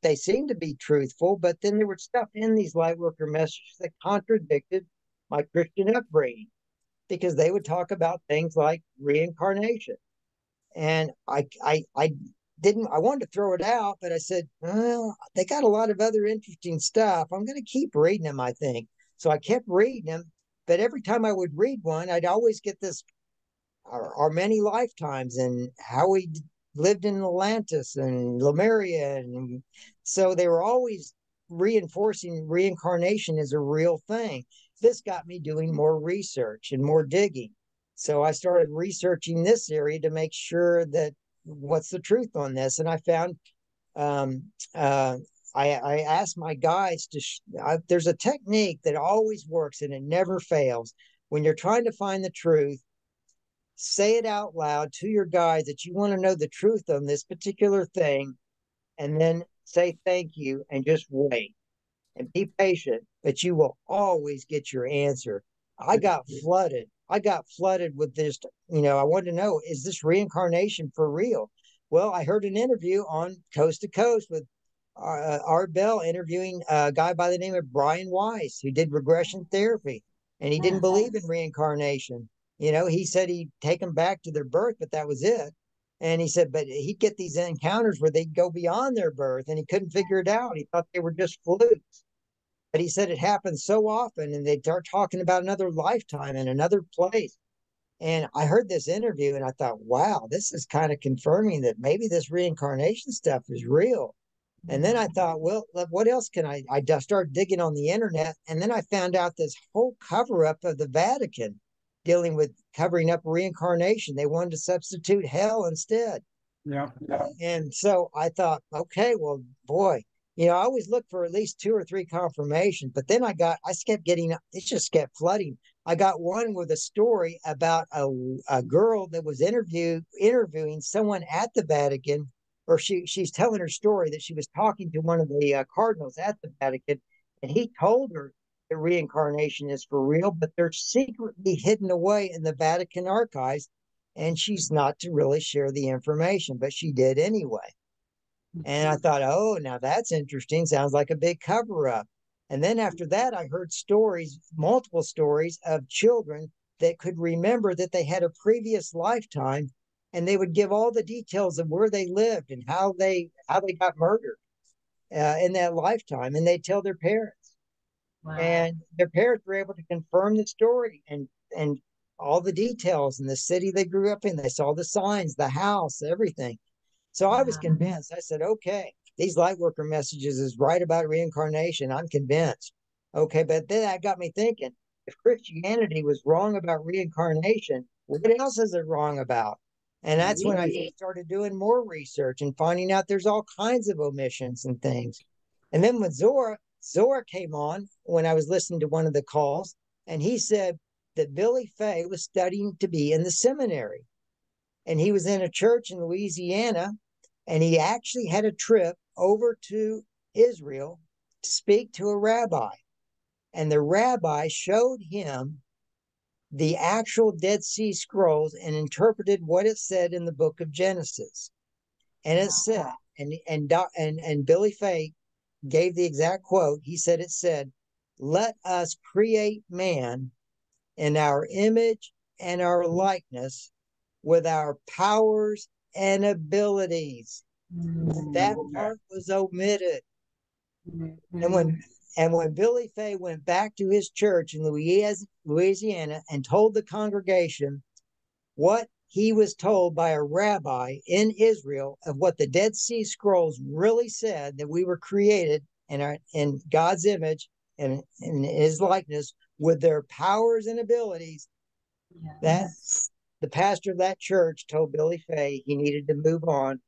they seemed to be truthful. But then there was stuff in these lightworker messages that contradicted my Christian upbringing, because they would talk about things like reincarnation. And I wanted to throw it out, but I said, well, they got a lot of other interesting stuff. I'm going to keep reading them, I think. So I kept reading them, but every time I would read one, I'd always get this, our many lifetimes and how we lived in Atlantis and Lemuria. And so they were always reinforcing reincarnation is a real thing. This got me doing more research and more digging. So I started researching this area to make sure that what's the truth on this. And I found um, uh, I asked my guides there's a technique that always works and it never fails. When you're trying to find the truth, say it out loud to your guides that you want to know the truth on this particular thing, and then say thank you and just wait and be patient, but you will always get your answer. I got flooded. I got flooded with this. I wanted to know, is this reincarnation for real? Well, I heard an interview on Coast to Coast with Art Bell interviewing a guy by the name of Brian Weiss, who did regression therapy, and he didn't believe in reincarnation. He said he'd take them back to their birth, but that was it. And he said, but he'd get these encounters where they'd go beyond their birth, and he couldn't figure it out. He thought they were just flukes. But he said it happens so often, and they start talking about another lifetime in another place. And I heard this interview, and I thought, wow, this is kind of confirming that maybe this reincarnation stuff is real. And then I thought, well, what else can I started digging on the internet, and then I found out this whole cover up of the Vatican dealing with covering up reincarnation. They wanted to substitute hell instead. Yeah. And so I thought, okay, well, boy, I always look for at least 2 or 3 confirmations, but then I kept getting, it just kept flooding. I got one with a story about a girl that was interviewing someone at the Vatican, or she's telling her story that she was talking to one of the cardinals at the Vatican, and he told her that reincarnation is for real, but they're secretly hidden away in the Vatican archives, and she's not to really share the information, but she did anyway. And I thought, oh, now that's interesting. Sounds like a big cover up. And then after that, I heard stories, multiple stories of children that could remember that they had a previous lifetime, and they would give all the details of where they lived and how they got murdered in that lifetime, and they'd tell their parents. Wow. And their parents were able to confirm the story and all the details in the city they grew up in. They saw the signs, the house, everything. So I was convinced. I said, okay, these lightworker messages is right about reincarnation. I'm convinced. Okay, but then that got me thinking, if Christianity was wrong about reincarnation, what else is it wrong about? And that's when I started doing more research and finding out there's all kinds of omissions and things. And then when Zora came on, when I was listening to one of the calls, and he said that Billy Fay was studying to be in the seminary. And he was in a church in Louisiana, and he actually had a trip over to Israel to speak to a rabbi. And the rabbi showed him the actual Dead Sea Scrolls and interpreted what it said in the book of Genesis. And it said, and Billy Fay gave the exact quote. He said, it said, "Let us create man in our image and our likeness, with our powers and abilities." That part was omitted. And when Billy Fay went back to his church in Louisiana and told the congregation what he was told by a rabbi in Israel of what the Dead Sea Scrolls really said, that we were created in God's image and in his likeness with their powers and abilities, that the pastor of that church told Billy Fay he needed to move on.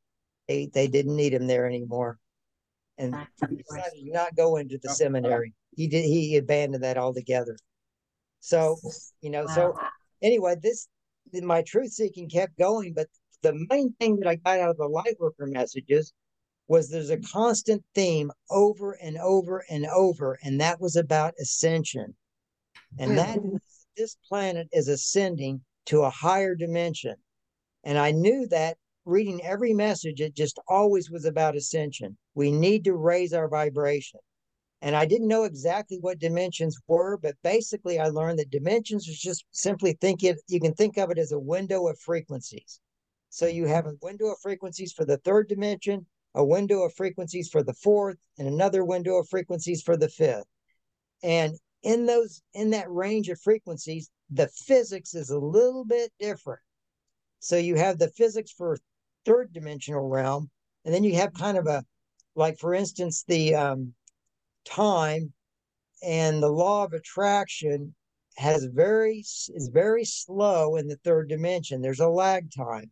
They didn't need him there anymore. And he decided to not go into the seminary. He abandoned that altogether. So, so anyway, my truth seeking kept going, but the main thing that I got out of the Lightworker messages was there's a constant theme over and over and over, and that was about ascension. And that this planet is ascending to a higher dimension. And I knew that reading every message, it just always was about ascension. We need to raise our vibration. And I didn't know exactly what dimensions were, but basically I learned that dimensions is just simply you can think of it as a window of frequencies. So you have a window of frequencies for the 3rd dimension, a window of frequencies for the 4th, and another window of frequencies for the 5th. And in that range of frequencies, the physics is a little bit different. So you have the physics for 3rd dimensional realm, and then you have kind of like for instance, the time and the law of attraction is very slow in the third dimension. There's a lag time.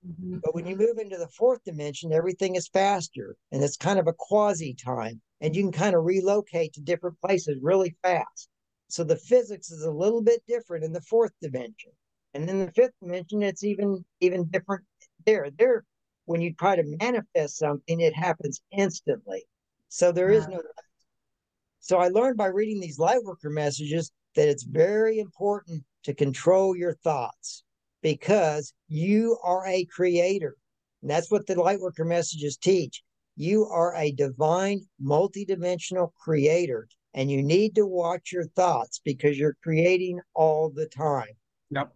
Mhm. But when you move into the fourth dimension, everything is faster and it's kind of a quasi time. And you can kind of relocate to different places really fast. So the physics is a little bit different in the fourth dimension. And in the fifth dimension, it's even different there. There, when you try to manifest something, it happens instantly. So there is no. So I learned by reading these lightworker messages that it's very important to control your thoughts because you are a creator. And that's what the lightworker messages teach. You are a divine, multidimensional creator, and you need to watch your thoughts because you're creating all the time. Yep.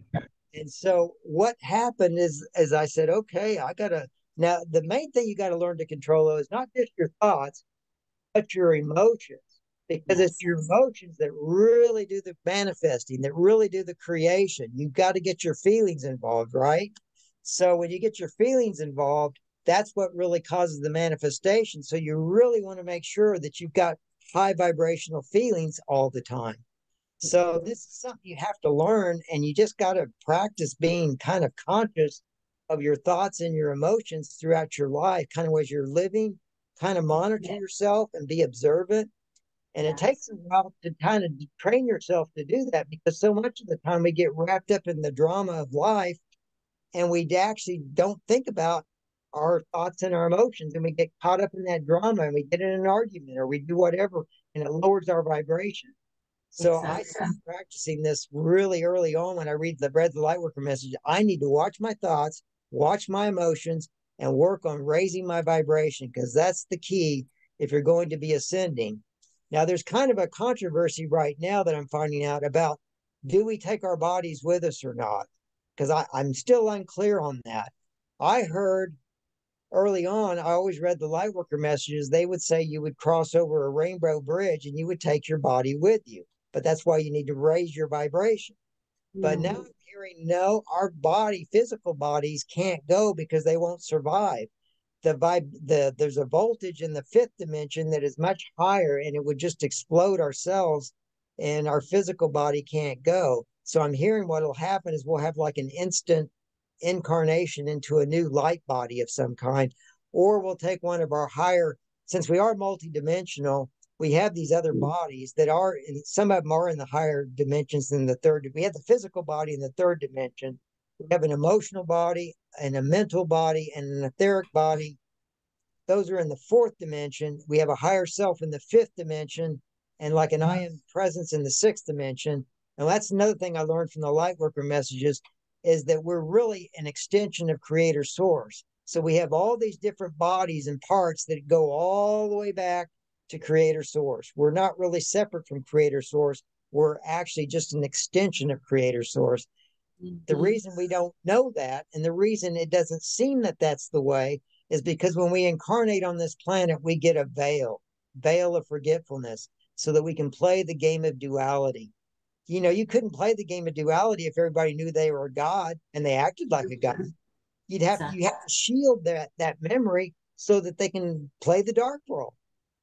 And so what happened is, as I said, okay, I gotta now the main thing you got to learn to control though is not just your thoughts, but your emotions. Because it's Yes, your emotions that really do the manifesting, that really do the creation. You've got to get your feelings involved, right? So when you get your feelings involved, that's what really causes the manifestation. So you really want to make sure that you've got high vibrational feelings all the time. So this is something you have to learn, and you just got to practice being kind of conscious of your thoughts and your emotions throughout your life, kind of as you're living, kind of monitor yourself and be observant. And it takes yes, a while to kind of train yourself to do that because so much of the time we get wrapped up in the drama of life and we actually don't think about our thoughts and our emotions, and we get caught up in that drama and we get in an argument or we do whatever, and it lowers our vibration. So I exactly. started practicing this really early on when I read the Lightworker message. I need to watch my thoughts, watch my emotions, and work on raising my vibration because that's the key if you're going to be ascending. Now, there's kind of a controversy right now that I'm finding out about, do we take our bodies with us or not? Because I'm still unclear on that. I heard early on, I always read the Lightworker messages. They would say you would cross over a rainbow bridge and you would take your body with you. But that's why you need to raise your vibration. But now Mm. I'm hearing no, our physical bodies can't go because they won't survive. There's a voltage in the fifth dimension that is much higher and it would just explode ourselves and our physical body can't go. So I'm hearing what'll happen is we'll have like an instant incarnation into a new light body of some kind, or we'll take one of our higher, since we are multidimensional, we have these other bodies that are, some of them are in the higher dimensions than the third. We have the physical body in the third dimension. We have an emotional body and a mental body and an etheric body. Those are in the fourth dimension. We have a higher self in the fifth dimension and like an I am presence in the sixth dimension. And that's another thing I learned from the Lightworker messages is that we're really an extension of Creator Source. So we have all these different bodies and parts that go all the way back to Creator Source. We're not really separate from Creator Source. We're actually just an extension of Creator Source. The Mhm. reason we don't know that, and the reason it doesn't seem that that's the way, is because when we incarnate on this planet, we get a veil of forgetfulness, so that we can play the game of duality. You couldn't play the game of duality if everybody knew they were a god and they acted like a god. You Exactly. have to shield that memory so that they can play the dark role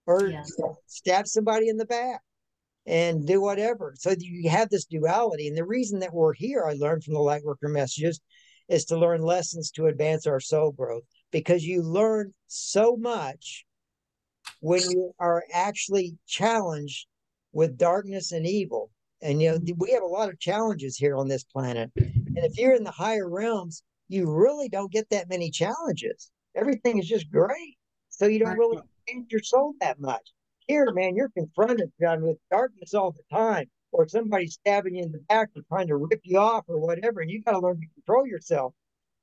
or Yes. stab somebody in the back and do whatever. So you have this duality. And the reason that we're here, I learned from the Lightworker messages, is to learn lessons to advance our soul growth because you learn so much when you are actually challenged with darkness and evil. And we have a lot of challenges here on this planet. And if you're in the higher realms, you really don't get that many challenges. Everything is just great. So you don't Right. really change your soul that much. Here, man, you're confronted with darkness all the time, or somebody stabbing you in the back or trying to rip you off or whatever, and you got to learn to control yourself.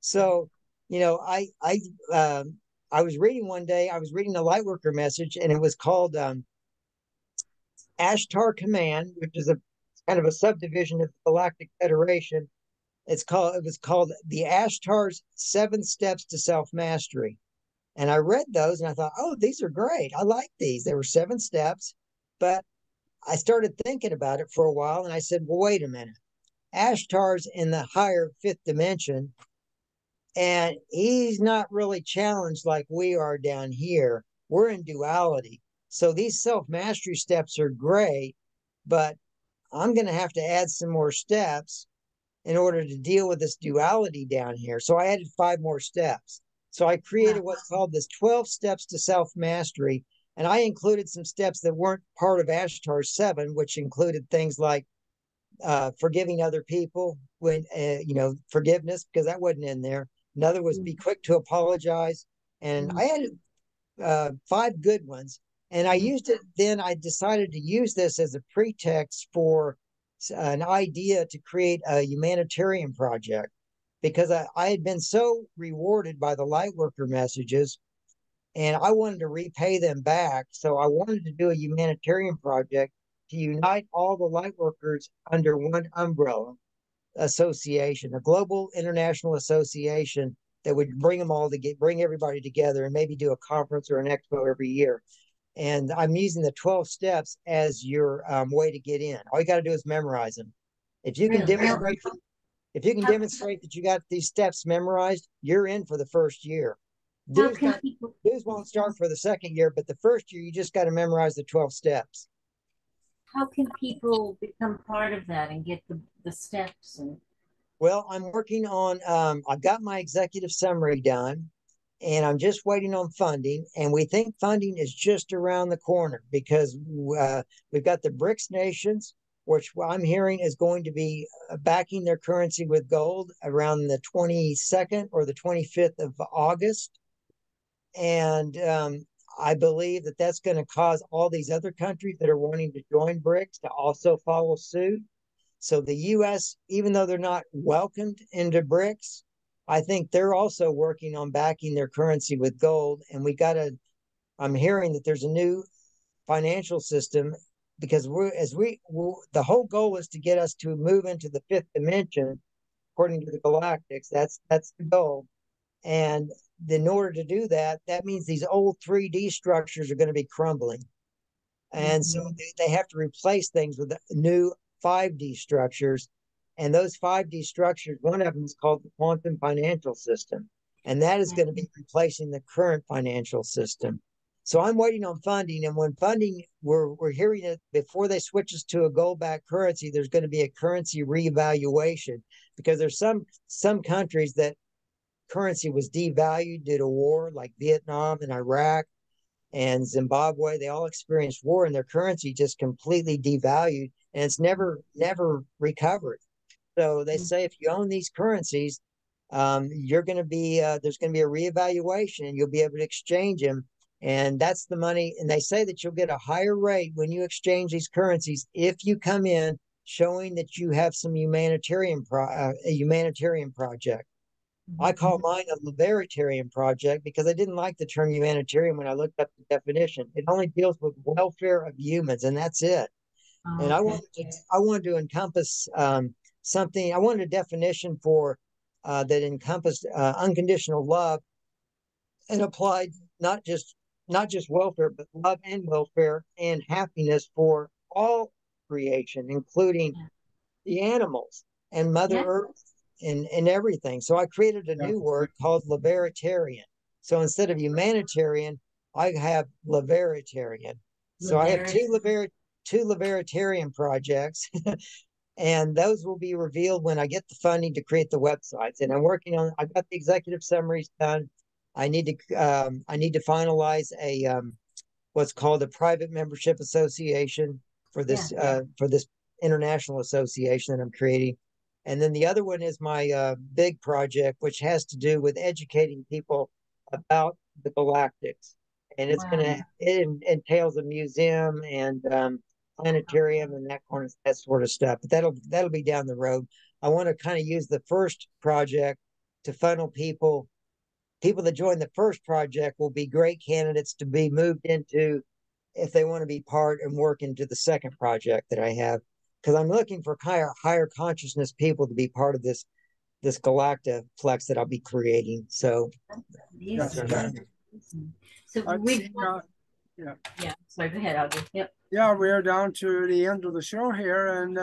So, you know, I was reading one day, I was reading a Lightworker message, and it was called Ashtar Command, which is a kind of a subdivision of the Galactic Federation. It was called the Ashtar's 7 Steps to Self Mastery. And I read those and I thought, oh, these are great. I like these. There were 7 steps, but I started thinking about it for a while and I said, well, wait a minute. Ashtar's in the higher fifth dimension and he's not really challenged like we are down here. We're in duality. So these self-mastery steps are great, but I'm going to have to add some more steps in order to deal with this duality down here. So I added 5 more steps. So I created what's called this 12 steps to self-mastery. And I included some steps that weren't part of Ashtar 7, which included things like forgiving other people, when forgiveness, because that wasn't in there. Another was be quick to apologize. And I added 5 good ones. And I used it, then I decided to use this as a pretext for an idea to create a humanitarian project, because I had been so rewarded by the lightworker messages and I wanted to repay them back. So I wanted to do a humanitarian project to unite all the lightworkers under one umbrella association, a global international association that would bring them all to bring everybody together and maybe do a conference or an expo every year. And I'm using the 12 steps as your way to get in. All you got to do is memorize them. If you can demonstrate, that you got these steps memorized, you're in for the first year. Dues won't start for the second year, but the first year you just got to memorize the 12 steps. How can people become part of that and get the steps? Well, I'm working on, I've got my executive summary done, and I'm just waiting on funding. And we think funding is just around the corner, because we've got the BRICS nations, which I'm hearing is going to be backing their currency with gold around the 22nd or the 25th of August. And I believe that that's going to cause all these other countries that are wanting to join BRICS to also follow suit. So the U.S., even though they're not welcomed into BRICS, I think they're also working on backing their currency with gold. And I'm hearing that there's a new financial system, because the whole goal is to get us to move into the 5th dimension, according to the Galactics. That's the goal. And in order to do that, that means these old 3D structures are going to be crumbling. And so they have to replace things with new 5D structures. And those 5D structures, one of them is called the quantum financial system. And that is going to be replacing the current financial system. So I'm waiting on funding. And when funding, we're hearing that before they switch us to a gold-backed currency, there's going to be a currency reevaluation, because there's some countries that currency was devalued due to war, like Vietnam and Iraq and Zimbabwe. They all experienced war, and their currency just completely devalued, and it's never recovered. So they say if you own these currencies, you're going to be there's going to be a reevaluation, and you'll be able to exchange them. And that's the money. And they say that you'll get a higher rate when you exchange these currencies if you come in showing that you have some humanitarian project. I call mine a libertarian project, because I didn't like the term humanitarian when I looked up the definition. It only deals with welfare of humans, and that's it. And I wanted to encompass something. I wanted a definition for that encompassed unconditional love and applied not just welfare, but love and welfare and happiness for all creation, including the animals and Mother Earth and everything. So I created a new word called libertarian. So instead of humanitarian, I have libertarian. So I have two libertarian projects, and those will be revealed when I get the funding to create the websites. And I've got the executive summaries done. I need to finalize a what's called a private membership association for this international association that I'm creating. And then the other one is my big project, which has to do with educating people about the Galactics. And it entails a museum and planetarium and that sort of stuff. But that'll be down the road. I want to kind of use the first project to funnel people. People that join the first project will be great candidates to be moved into if they want to be part and work into the second project that I have, because I'm looking for higher consciousness people to be part of this Galactiplex that I'll be creating. So So sorry, go ahead, Audrey. Yep. Yeah, we're down to the end of the show here, and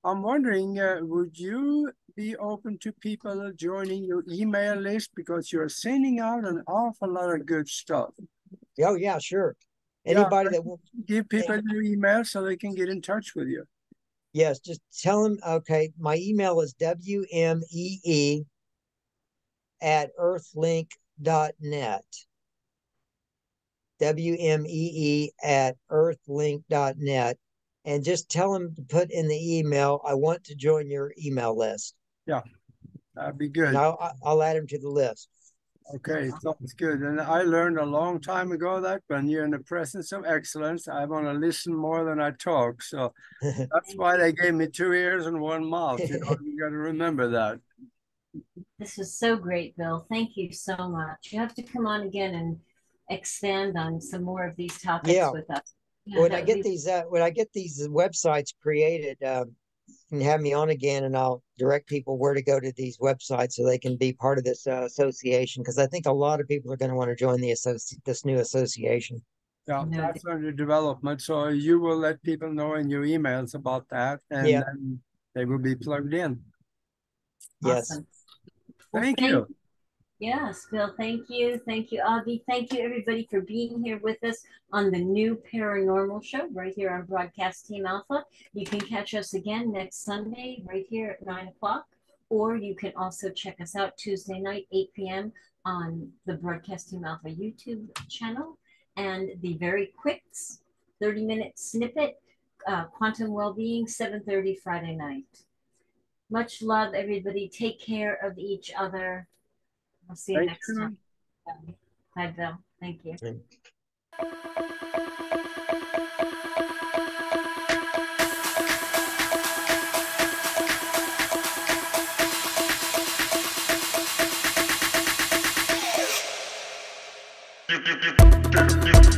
I'm wondering, would you be open to people joining your email list, because you're sending out an awful lot of good stuff? Oh yeah, sure. Anybody that will, give people your email so they can get in touch with you. yes, just tell them, okay, my email is wmee@earthlink.net. wmee@earthlink.net. And just tell them to put in the email, I want to join your email list. Yeah, that'd be good. And I'll add them to the list. Okay, sounds good. And I learned a long time ago that when you're in the presence of excellence, I want to listen more than I talk. So that's why they gave me 2 ears and 1 mouth. You know, you got to remember that. This was so great, Bill. Thank you so much. You have to come on again and expand on some more of these topics with us. Yeah, when I get these websites created, you can have me on again, and I'll direct people where to go to these websites so they can be part of this association. Because I think a lot of people are going to want to join this new association. Yeah, that's under development. So you will let people know in your emails about that, and then they will be plugged in. Yes. Awesome. Thank you. Yes, Bill, thank you. Thank you, Avi. Thank you, everybody, for being here with us on the new paranormal show right here on Broadcast Team Alpha. You can catch us again next Sunday right here at 9 o'clock, or you can also check us out Tuesday night, 8 p.m. on the Broadcast Team Alpha YouTube channel. And the very quick 30-minute snippet, Quantum Wellbeing, 7:30 Friday night. Much love, everybody. Take care of each other. I'll see you next time. Bye, Bill. Thank you. You